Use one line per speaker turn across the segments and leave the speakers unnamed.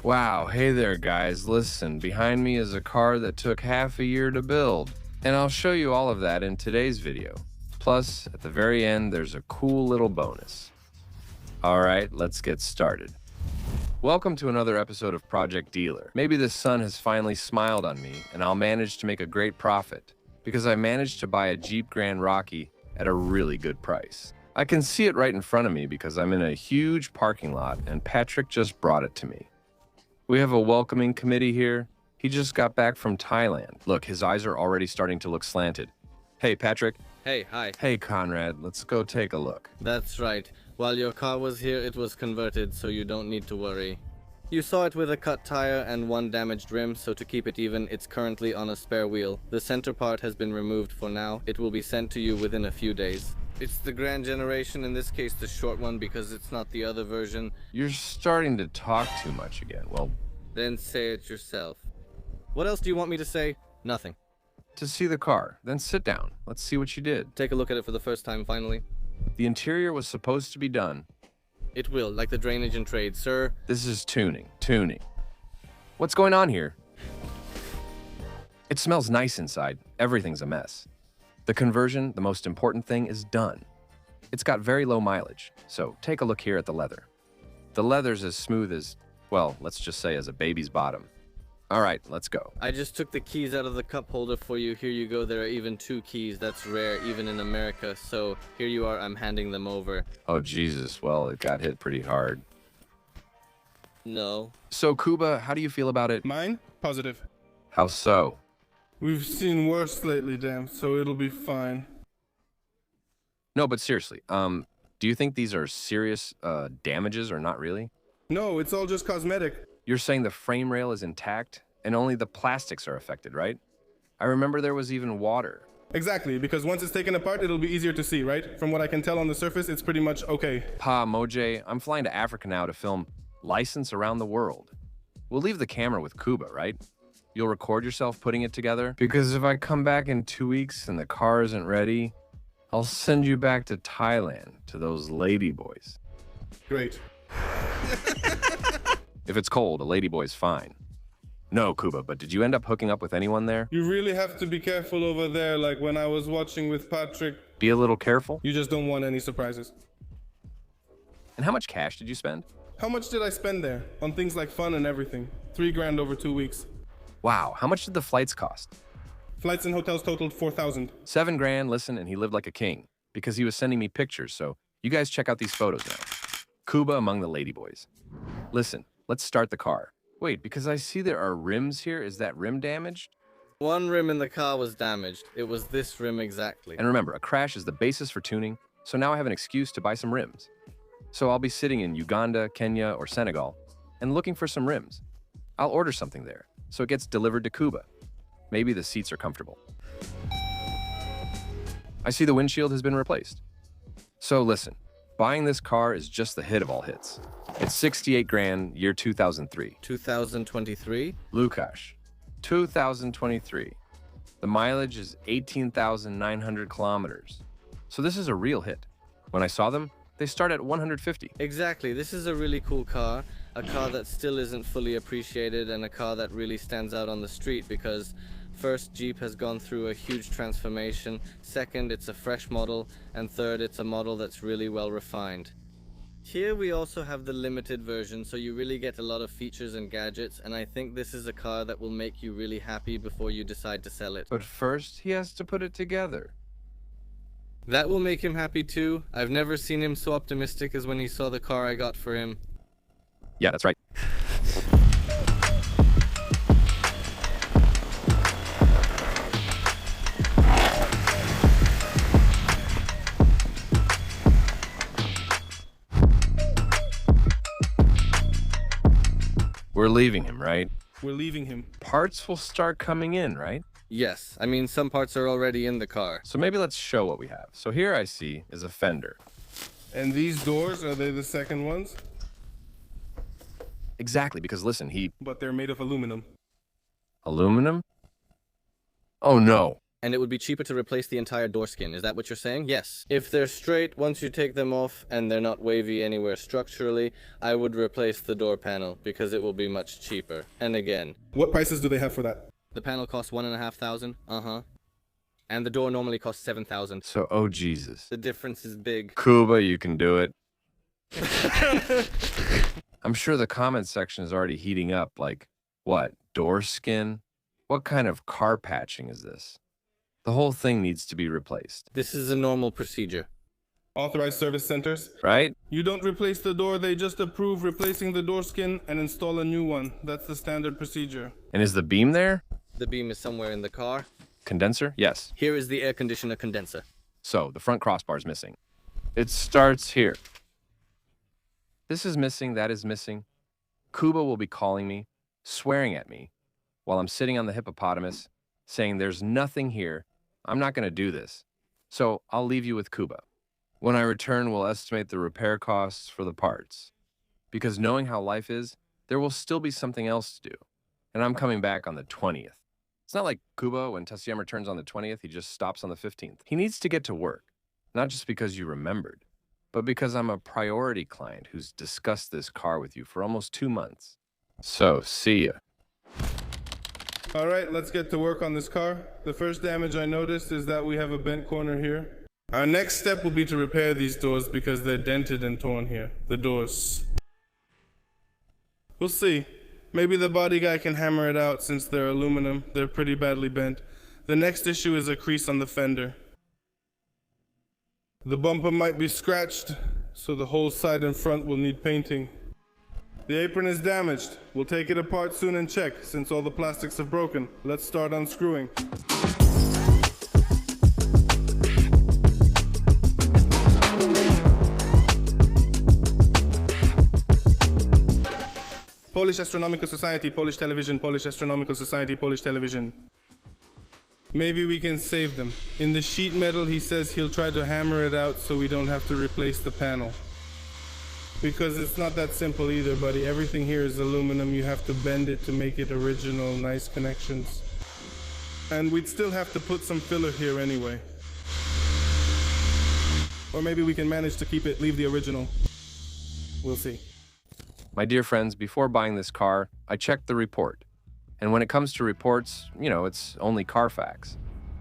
Wow, hey there guys, listen, behind me is a car that took half a year to build, and I'll show you all of that in today's video. Plus, at the very end, there's a cool little bonus. Alright, let's get started. Welcome to another episode of Project Dealer. Maybe the sun has finally smiled on me, and I'll manage to make a great profit, because I managed to buy a Jeep Grand Cherokee at a really good price. I can see it right in front of me because I'm in a huge parking lot, and Patrick just brought it to me. We have a welcoming committee here. He just got back from Thailand. Look, his eyes are already starting to look slanted. Hey, Patrick.
Hey, hi.
Hey, Conrad. Let's go take a look.
That's right. While your car was here, it was converted, so you don't need to worry. You saw it with a cut tire and one damaged rim, so to keep it even, it's currently on a spare wheel. The center part has been removed for now. It will be sent to you within a few days. It's the Grand Generation, in this case the short one, because it's not the other version.
You're starting to talk too much again. Well,
then say it yourself. What else do you want me to say? Nothing.
to see the car. Then sit down. Let's see what you did.
Take a look at it for the first time, finally.
The interior was supposed to be done.
It will, like the drainage and trade, sir.
This is tuning. What's going on here? It smells nice inside. Everything's a mess. The conversion, the most important thing, is done. It's got very low mileage, so take a look here at the leather. The leather's as smooth as, well, let's just say as a baby's bottom. All right, let's go.
I just took the keys out of the cup holder for you. Here you go. There are even 2 keys. That's rare, even in America. So here you are. I'm handing them over.
Oh, Jesus. Well, it got hit pretty hard.
No.
So, Kuba, how do you feel about it?
Mine? Positive.
How so?
We've seen worse lately, damn, so it'll be fine.
No, but seriously, do you think these are serious damages or not really?
No, it's all just cosmetic.
You're saying the frame rail is intact and only the plastics are affected, right? I remember there was even water.
Exactly, because once it's taken apart, it'll be easier to see, right? From what I can tell on the surface, it's pretty much okay.
Pa, Moj, I'm flying to Africa now to film License Around the World. We'll leave the camera with Kuba, right? You'll record yourself putting it together? Because if I come back in 2 weeks and the car isn't ready, I'll send you back to Thailand, to those ladyboys.
Great.
If it's cold, a ladyboy's fine. No, Kuba, but did you end up hooking up with anyone there?
You really have to be careful over there, like when I was watching with Patrick.
Be a little careful.
You just don't want any surprises.
And how much cash did you spend?
How much did I spend there? On things like fun and everything. 3 grand over 2 weeks.
Wow, how much did the flights cost?
Flights and hotels totaled 4,000.
7 grand, listen, and he lived like a king. Because he was sending me pictures, so you guys check out these photos now. Kuba among the ladyboys. Listen, let's start the car. Wait, because I see there are rims here. Is that rim damaged?
One rim in the car was damaged. It was this rim exactly.
And remember, a crash is the basis for tuning, so now I have an excuse to buy some rims. So I'll be sitting in Uganda, Kenya, or Senegal, and looking for some rims. I'll order something there, so it gets delivered to Kuba. Maybe the seats are comfortable. I see the windshield has been replaced. So listen, buying this car is just the hit of all hits. It's 68 grand, year 2003.
2023?
Lukash, 2023. The mileage is 18,900 kilometers. So this is a real hit. When I saw them, they start at 150.
Exactly. This is a really cool car. A car that still isn't fully appreciated, and a car that really stands out on the street because first, Jeep has gone through a huge transformation. Second, it's a fresh model. And third, it's a model that's really well refined. Here we also have the limited version, so you really get a lot of features and gadgets, and I think this is a car that will make you really happy before you decide to sell it.
But first, he has to put it together.
That will make him happy too. I've never seen him so optimistic as when he saw the car I got for him.
Yeah, that's right. We're leaving him, right?
We're leaving him.
Parts will start coming in, right?
Yes, I mean some parts are already in the car.
So maybe let's show what we have. So here I see is a fender.
And these doors, are they the second ones?
Exactly, because listen,
But they're made of aluminum.
aluminum? Oh no.
And it would be cheaper to replace the entire door skin. Is that what you're saying? Yes. If they're straight, once you take them off and they're not wavy anywhere structurally, I would replace the door panel because it will be much cheaper. And again,
What prices do they have for that?
the panel costs $1,500. And the door normally costs $7,000.
So, oh Jesus.
The difference is big.
Cuba, you can do it. I'm sure the comment section is already heating up, like, what, door skin? What kind of car patching is this? The whole thing needs to be replaced,
This is a normal procedure.
Authorized service centers.
right?
You don't replace the door, they just approve replacing the door skin and install a new one. That's the standard procedure.
And is the beam there?
The beam is somewhere in the car.
Condenser? Yes.
Here is the air conditioner condenser.
So, the front crossbar's missing. It starts here. This is missing, that is missing. Cuba will be calling me, swearing at me, while I'm sitting on the hippopotamus, saying there's nothing here. I'm not going to do this. So, I'll leave you with Cuba. When I return, we'll estimate the repair costs for the parts. Because knowing how life is, there will still be something else to do. And I'm coming back on the 20th. It's not like Cuba, when Tassiem returns on the 20th, he just stops on the 15th. He needs to get to work, not just because you remembered, but because I'm a priority client who's discussed this car with you for almost 2 months. So, see ya.
All right, let's get to work on this car. The first damage I noticed is that we have a bent corner here. Our next step will be to repair these doors because they're dented and torn here. The doors. We'll see. Maybe the body guy can hammer it out since they're aluminum. They're pretty badly bent. The next issue is a crease on the fender. The bumper might be scratched, so the whole side and front will need painting. The apron is damaged. We'll take it apart soon and check, since all the plastics have broken. Let's start unscrewing. Polish Astronomical Society, Polish Television, Polish Astronomical Society, Polish Television. Maybe we can save them. In the sheet metal, he says he'll try to hammer it out so we don't have to replace the panel. Because it's not that simple either, buddy. Everything here is aluminum. You have to bend it to make it original, nice connections. And we'd still have to put some filler here anyway. Or maybe we can manage to keep it, leave the original. We'll see.
My dear friends, before buying this car, I checked the report. And when it comes to reports, you know, it's only Carfax.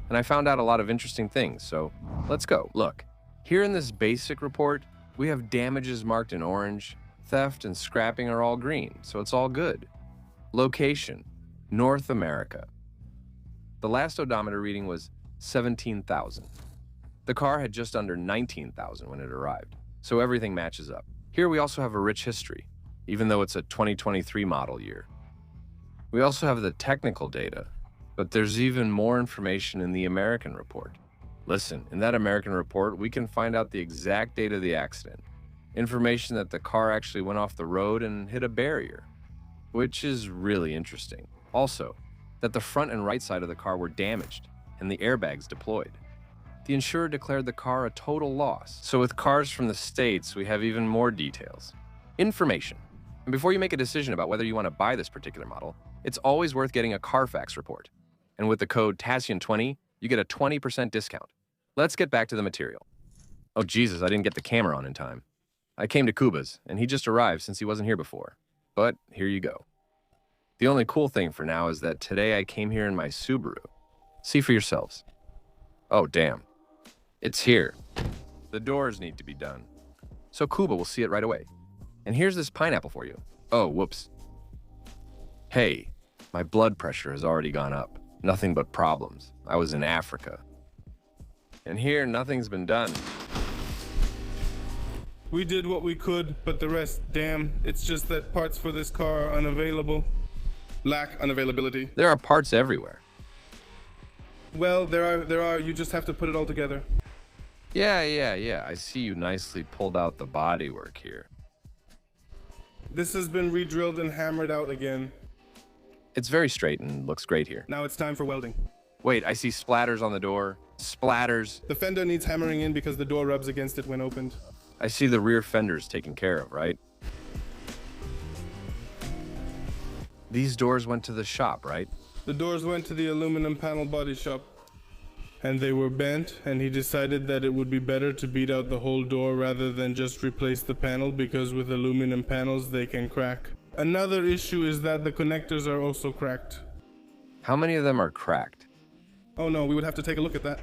And I found out a lot of interesting things, so let's go. Look, here in this basic report, we have damages marked in orange, theft and scrapping are all green, so it's all good. Location, North America. The last odometer reading was 17,000. The car had just under 19,000 when it arrived, so everything matches up. Here we also have a rich history, even though it's a 2023 model year. We also have the technical data, but there's even more information in the American report. Listen, in that American report, we can find out the exact date of the accident. Information that the car actually went off the road and hit a barrier, which is really interesting. Also, that the front and right side of the car were damaged and the airbags deployed. The insurer declared the car a total loss. So with cars from the States, we have even more details. Information. And before you make a decision about whether you want to buy this particular model, it's always worth getting a Carfax report. And with the code TASSIAN20, you get a 20% discount. Let's get back to the material. Oh Jesus, I didn't get the camera on in time. I came to Cuba's, and he just arrived since he wasn't here before. But here you go. The only cool thing for now is that today I came here in my Subaru. See for yourselves. Oh damn. It's here. The doors need to be done. So Cuba will see it right away. And here's this pineapple for you. Oh, whoops. Hey, my blood pressure has already gone up. Nothing but problems. I was in Africa. And here, nothing's been done.
We did what we could, but the rest, damn, it's just that parts for this car are unavailable. Lack unavailability.
There are parts everywhere.
Well, there are, you just have to put it all together.
Yeah. I see you nicely pulled out the bodywork here.
This has been re-drilled and hammered out again.
It's very straight and looks great here.
Now it's time for welding.
Wait, I see splatters on the door. Splatters.
The fender needs hammering in because the door rubs against it when opened.
I see the rear fenders taken care of, right? These doors went to the shop, right?
The doors went to the aluminum panel body shop. and they were bent, and he decided that it would be better to beat out the whole door rather than just replace the panel, because with aluminum panels they can crack. Another issue is that the connectors are also cracked.
How many of them are cracked?
Oh no, we would have to take a look at that.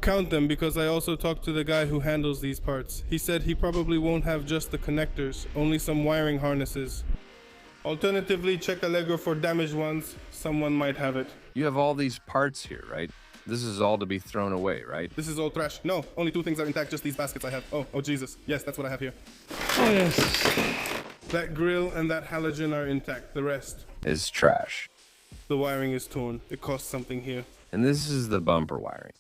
Count them, because I also talked to the guy who handles these parts. He said he probably won't have just the connectors, only some wiring harnesses. Alternatively, check Allegro for damaged ones. Someone might have it.
You have all these parts here, right? This is all to be thrown away, right?
This is all trash. No, only 2 things are intact, just these baskets I have. Oh Jesus. Yes, that's what I have here.
Oh, yes.
That grill and that halogen are intact. The rest.
Is trash.
The wiring is torn. It costs something here.
And this is the bumper wiring.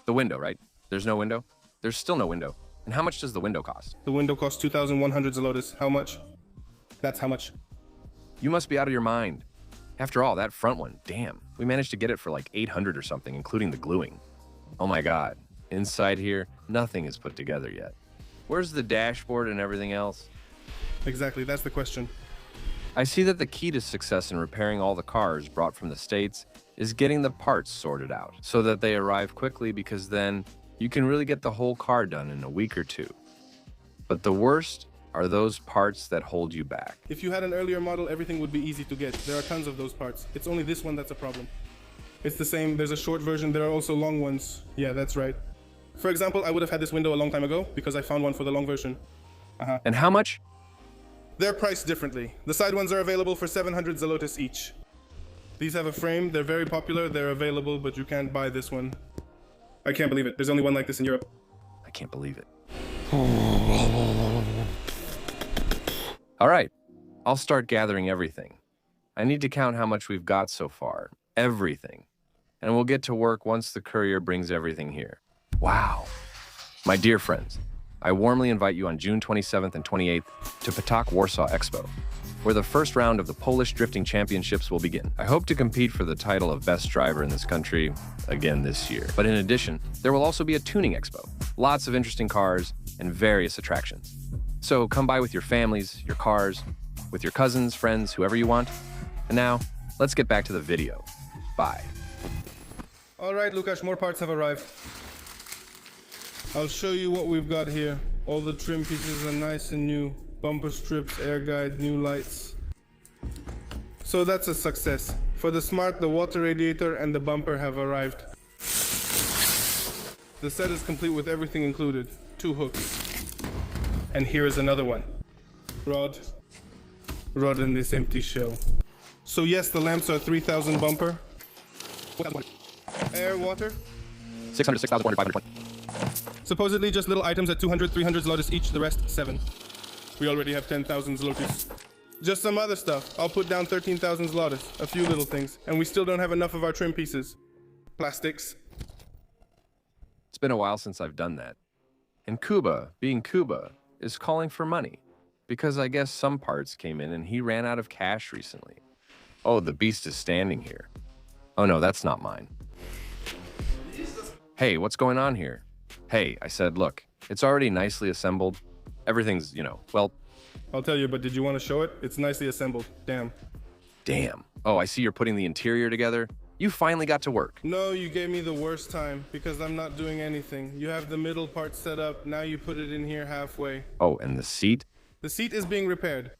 The window, right? There's no window? There's still no window. And how much does the window cost?
The window costs 2,100 zlotys. How much? That's how much.
You must be out of your mind. After all, that front one, damn. We managed to get it for like 800 or something, including the gluing. Oh my God. Inside here, nothing is put together yet. Where's the dashboard and everything else?
Exactly, that's the question.
I see that the key to success in repairing all the cars brought from the States is getting the parts sorted out so that they arrive quickly, because then you can really get the whole car done in a week or 2. But the worst are those parts that hold you back.
If you had an earlier model, everything would be easy to get. There are tons of those parts. It's only this one that's a problem. It's the same, there's a short version, there are also long ones. Yeah, that's right. For example, I would have had this window a long time ago because I found one for the long version.
And how much?
They're priced differently. The side ones are available for 700 zlotys each. These have a frame, they're very popular, they're available, but you can't buy this one. I can't believe it. There's only one like this in Europe.
I can't believe it. All right, I'll start gathering everything. I need to count how much we've got so far. Everything. And we'll get to work once the courier brings everything here. Wow. My dear friends, I warmly invite you on June 27th and 28th to Patak Warsaw Expo, where the first round of the Polish Drifting Championships will begin. I hope to compete for the title of best driver in this country again this year. But in addition, there will also be a tuning expo, lots of interesting cars, and various attractions. So come by with your families, your cars, with your cousins, friends, whoever you want. And now, let's get back to the video. Bye.
All right, Lukasz, more parts have arrived. I'll show you what we've got here. All the trim pieces are nice and new. Bumper strips, air guide, new lights. So that's a success. For the Smart, the water radiator and the bumper have arrived. The set is complete with everything included. 2 hooks. And here is another one. Rod in this empty shell. So yes, the lamps are 3,000 bumper. Air, water.
600, 6,420.
Supposedly just little items at 200, 300 zlotys each, the rest 7. We already have 10,000 zlotys. Just some other stuff. I'll put down 13,000 zlotys, a few little things, and we still don't have enough of our trim pieces. Plastics.
It's been a while since I've done that. And Kuba, being Kuba, is calling for money, because I guess some parts came in and he ran out of cash recently. Oh, the beast is standing here. Oh no, that's not mine. Hey, what's going on here? Hey, I said, look, it's already nicely assembled. Everything's, well...
I'll tell you, but did you want to show it? It's nicely assembled. Damn.
Damn. Oh, I see you're putting the interior together. You finally got to work.
No, you gave me the worst time, because I'm not doing anything. You have the middle part set up, now you put it in here halfway.
Oh, and the seat?
The seat is being repaired.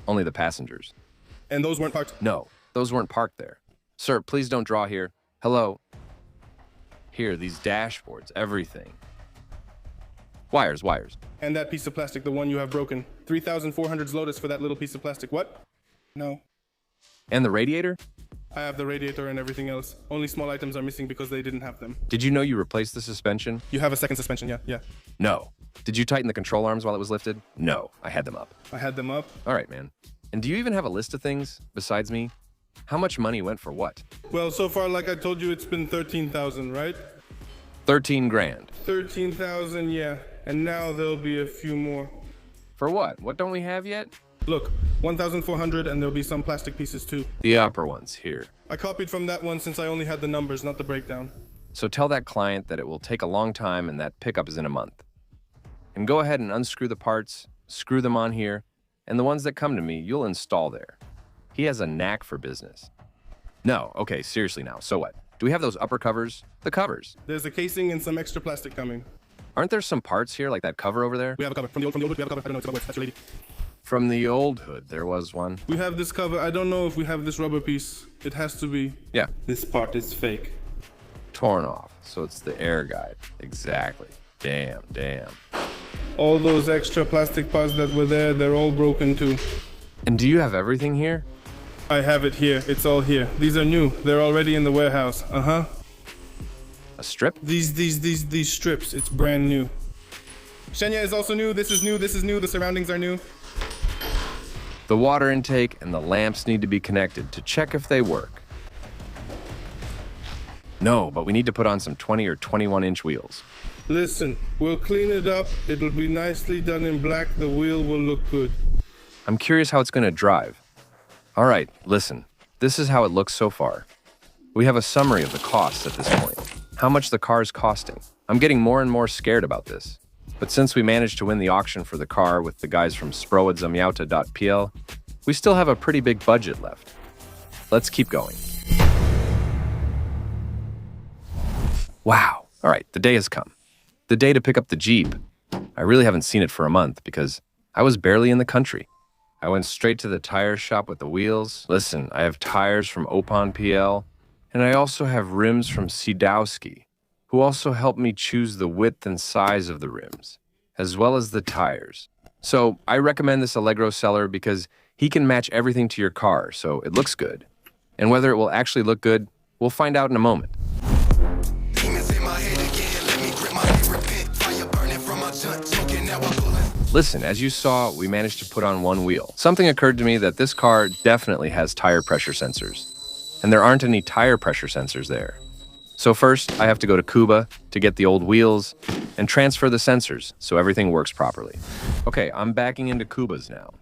Only the passengers.
And those weren't parked?
No, those weren't parked there. Sir, please don't draw here. Hello. Here, these dashboards, everything. Wires.
And that piece of plastic, the one you have broken. 3,400 zlotys for that little piece of plastic. What? No.
And the radiator?
I have the radiator and everything else. Only small items are missing because they didn't have them.
Did you know you replaced the suspension?
You have a second suspension, yeah.
No. Did you tighten the control arms while it was lifted? No, I had them up.
I had them up.
All right, man. And do you even have a list of things, besides me? How much money went for what?
Well, so far, like I told you, it's been 13,000, right?
13 grand.
13,000, yeah. And now there'll be a few more.
For what? What don't we have yet?
Look, 1,400, and there'll be some plastic pieces too.
The upper ones, here.
I copied from that one since I only had the numbers, not the breakdown.
So tell that client that it will take a long time and that pickup is in a month. And go ahead and unscrew the parts, screw them on here, and the ones that come to me, you'll install there. He has a knack for business. No, okay, seriously now, so what? Do we have those upper covers? The covers.
There's a casing and some extra plastic coming.
Aren't there some parts here, like that cover over there?
We have a cover. From the old hood, we have a cover. I don't know, it's about that's your lady.
From the old hood, there was one.
We have this cover. I don't know if we have this rubber piece. It has to be.
Yeah,
This part is fake.
torn off. So it's the air guide. Exactly. Damn.
All those extra plastic parts that were there, they're all broken too.
And do you have everything here?
I have it here. It's all here. These are new. They're already in the warehouse. Uh-huh.
A strip?
These strips. It's brand new. Shenya is also new. This is new. This is new. The surroundings are new.
The water intake and the lamps need to be connected to check if they work. No, but we need to put on some 20 or 21-inch wheels.
Listen, we'll clean it up. It'll be nicely done in black. The wheel will look good.
I'm curious how it's going to drive. All right, listen. This is how it looks so far. We have a summary of the costs at this point. How much the car is costing. I'm getting more and more scared about this. But since we managed to win the auction for the car with the guys from sproadzamiauta.pl, we still have a pretty big budget left. Let's keep going. Wow. All right, the day has come. The day to pick up the Jeep. I really haven't seen it for a month because I was barely in the country. I went straight to the tire shop with the wheels. Listen, I have tires from Opon PL, and I also have rims from Sidowski, who also helped me choose the width and size of the rims, as well as the tires. So I recommend this Allegro seller because he can match everything to your car, so it looks good. And whether it will actually look good, we'll find out in a moment. Listen, as you saw, we managed to put on one wheel. Something occurred to me that this car definitely has tire pressure sensors, and there aren't any tire pressure sensors there. So first, I have to go to Cuba to get the old wheels and transfer the sensors so everything works properly. Okay, I'm backing into Cuba's now.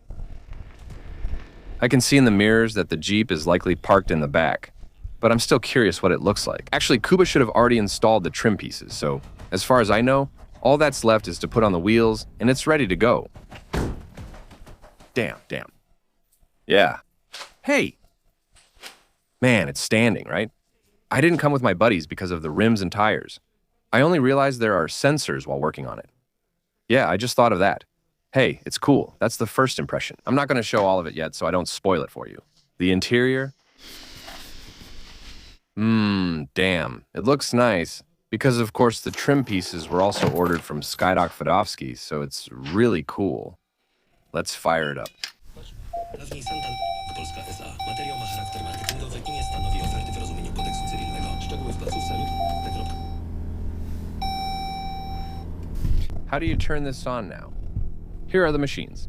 I can see in the mirrors that the Jeep is likely parked in the back, but I'm still curious what it looks like. Actually, Cuba should have already installed the trim pieces, so as far as I know, all that's left is to put on the wheels, and it's ready to go. Damn. Yeah. Hey! Man, it's standing, right? I didn't come with my buddies because of the rims and tires. I only realized there are sensors while working on it. Yeah, I just thought of that. Hey, it's cool. That's the first impression. I'm not going to show all of it yet, so I don't spoil it for you. The interior? Damn. It looks nice. Because, of course, the trim pieces were also ordered from Skydock Fedovsky, so it's really cool. Let's fire it up. How do you turn this on now? Here are the machines.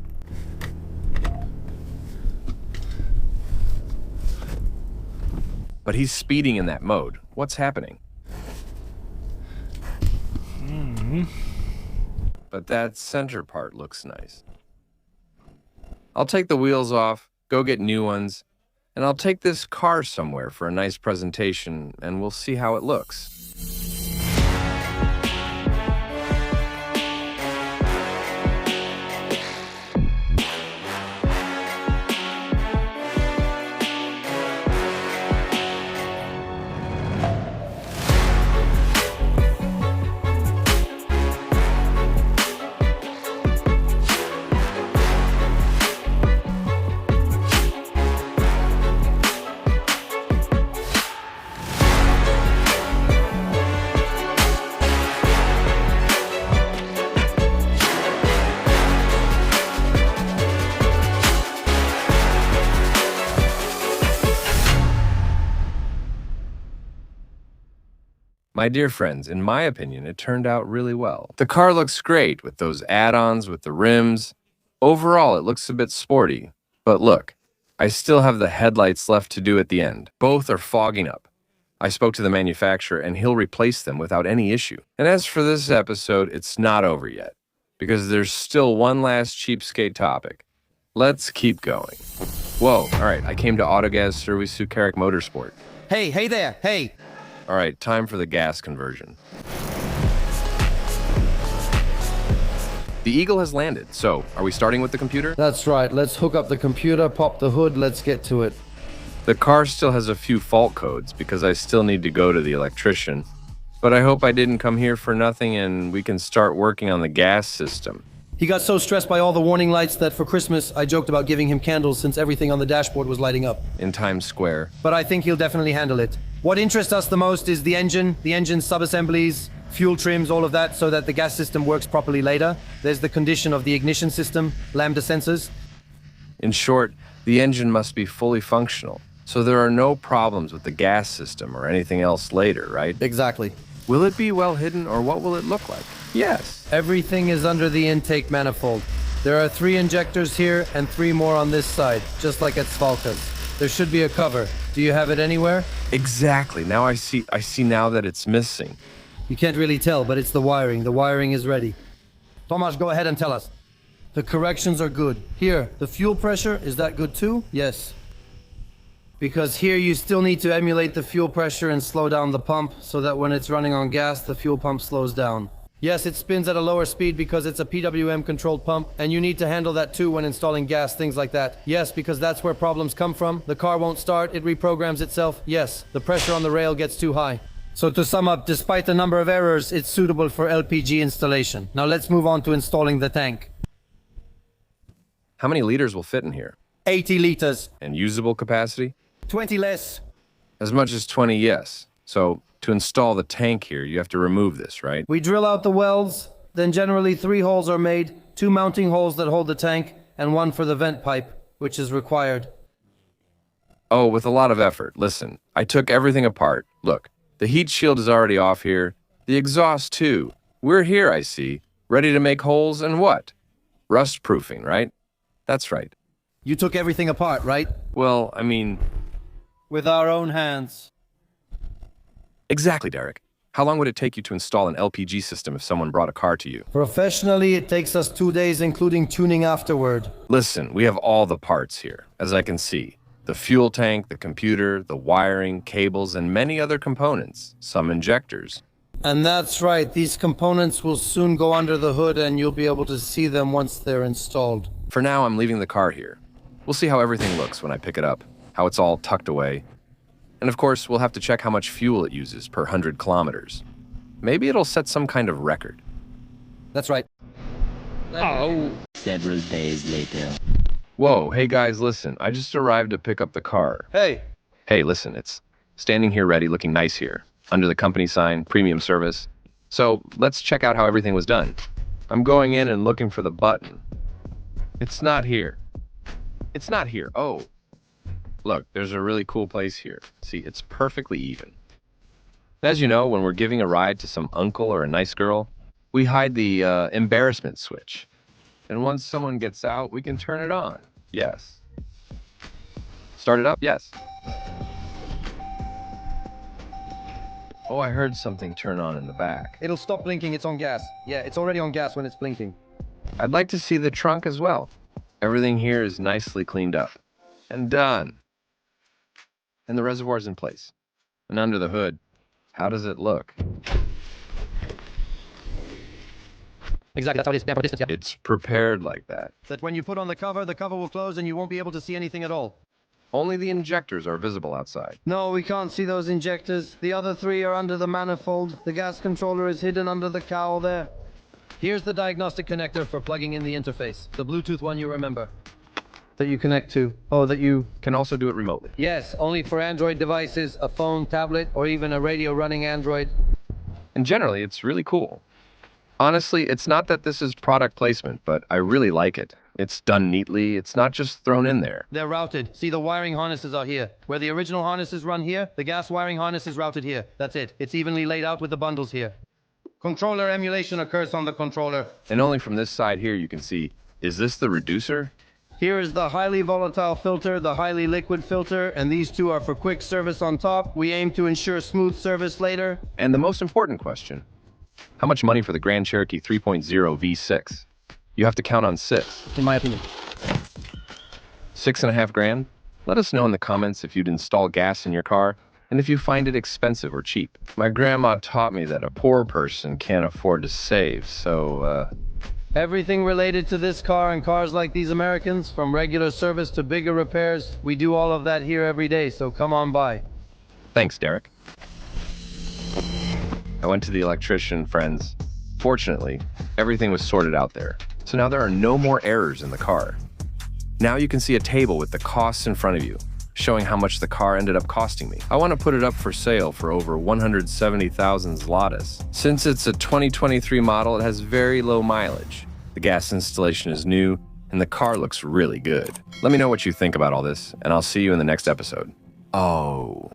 But he's speeding in that mode. What's happening? But that center part looks nice. I'll take the wheels off, go get new ones, and I'll take this car somewhere for a nice presentation, and we'll see how it looks. My dear friends, in my opinion, it turned out really well. The car looks great with those add-ons with the rims. Overall, it looks a bit sporty. But look, I still have the headlights left to do at the end. Both are fogging up. I spoke to the manufacturer and he'll replace them without any issue. And as for this episode, it's not over yet, because there's still one last cheapskate topic. Let's keep going. Whoa, all right, I came to Autogaz Servisu Carrick Motorsport.
Hey there, hey!
All right, time for the gas conversion. The Eagle has landed, so are we starting with the computer?
That's right. Let's hook up the computer, pop the hood, let's get to it.
The car still has a few fault codes because I still need to go to the electrician, but I hope I didn't come here for nothing and we can start working on the gas system.
He got so stressed by all the warning lights that for Christmas, I joked about giving him candles since everything on the dashboard was lighting up.
In Times Square.
But I think he'll definitely handle it. What interests us the most is the engine sub-assemblies, fuel trims, all of that, so that the gas system works properly later. There's the condition of the ignition system, lambda sensors.
In short, the engine must be fully functional, so there are no problems with the gas system or anything else later, right?
Exactly.
Will it be well hidden, or what will it look like? Yes.
Everything is under the intake manifold. There are 3 injectors here and 3 more on this side, just like at Svalka's. There should be a cover. Do you have it anywhere?
Exactly. Now I see now that it's missing.
You can't really tell, but it's the wiring. The wiring is ready. Tomasz, go ahead and tell us. The corrections are good. Here, the fuel pressure, is that good too? Yes. Because here you still need to emulate the fuel pressure and slow down the pump so that when it's running on gas, the fuel pump slows down. Yes, it spins at a lower speed because it's a PWM controlled pump, and you need to handle that too when installing gas, things like that. Yes, because that's where problems come from. The car won't start, it reprograms itself. Yes, the pressure on the rail gets too high. So to sum up, despite the number of errors, it's suitable for LPG installation. Now let's move on to installing the tank.
How many liters will fit in here?
80 liters.
And usable capacity?
20 less.
As much as 20, yes. So to install the tank here, you have to remove this, right?
We drill out the wells, then generally 3 holes are made, 2 mounting holes that hold the tank, and 1 for the vent pipe, which is required.
Oh, with a lot of effort. Listen, I took everything apart. Look, the heat shield is already off here. The exhaust too. We're here, I see, ready to make holes and what? Rust proofing, right? That's right.
You took everything apart, right?
Well, I mean...
With our own hands.
Exactly, Derek. How long would it take you to install an LPG system if someone brought a car to you?
Professionally, it takes us 2 days, including tuning afterward.
Listen, we have all the parts here, as I can see. The fuel tank, the computer, the wiring, cables, and many other components, some injectors.
And that's right, these components will soon go under the hood and you'll be able to see them once they're installed.
For now, I'm leaving the car here. We'll see how everything looks when I pick it up, how it's all tucked away. And of course, we'll have to check how much fuel it uses per 100 kilometers. Maybe it'll set some kind of record.
That's right.
Oh. Several days later.
Whoa, hey guys, listen, I just arrived to pick up the car.
Hey.
Hey, listen, it's standing here ready, looking nice here, under the company sign, premium service. So let's check out how everything was done. I'm going in and looking for the button. It's not here. It's not here. Oh. Look, there's a really cool place here. See, it's perfectly even. As you know, when we're giving a ride to some uncle or a nice girl, we hide the embarrassment switch. And once someone gets out, we can turn it on. Yes. Start it up? Yes. Oh, I heard something turn on in the back.
It'll stop blinking, it's on gas. Yeah, it's already on gas when it's blinking.
I'd like to see the trunk as well. Everything here is nicely cleaned up. And done. And the reservoir's in place. And under the hood, how does it look?
Exactly, that's how it is. Yeah, for distance, yeah.
It's prepared like that.
That when you put on the cover will close and you won't be able to see anything at all.
Only the injectors are visible outside.
No, we can't see those injectors. The other 3 are under the manifold. The gas controller is hidden under the cowl there. Here's the diagnostic connector for plugging in the interface. The Bluetooth one you remember. That you connect to. Oh, that you...
Can also do it remotely.
Yes, only for Android devices, a phone, tablet, or even a radio running Android.
And generally, it's really cool. Honestly, it's not that this is product placement, but I really like it. It's done neatly. It's not just thrown in there.
They're routed. See, the wiring harnesses are here. Where the original harnesses run here, the gas wiring harness is routed here. That's it. It's evenly laid out with the bundles here. Controller emulation occurs on the controller.
And only from this side here you can see, is this the reducer?
Here is the highly volatile filter, the highly liquid filter, and these 2 are for quick service on top. We aim to ensure smooth service later.
And the most important question, how much money for the Grand Cherokee 3.0 V6? You have to count on 6.
In my opinion.
6.5 grand? Let us know in the comments if you'd install gas in your car, and if you find it expensive or cheap. My grandma taught me that a poor person can't afford to save, so,
Everything related to this car and cars like these Americans, from regular service to bigger repairs, we do all of that here every day, so come on by.
Thanks, Derek. I went to the electrician, friends. Fortunately, everything was sorted out there. So now there are no more errors in the car. Now you can see a table with the costs in front of you, showing how much the car ended up costing me. I want to put it up for sale for over 170,000 zlotys. Since it's a 2023 model, it has very low mileage. The gas installation is new, and the car looks really good. Let me know what you think about all this, and I'll see you in the next episode. Oh,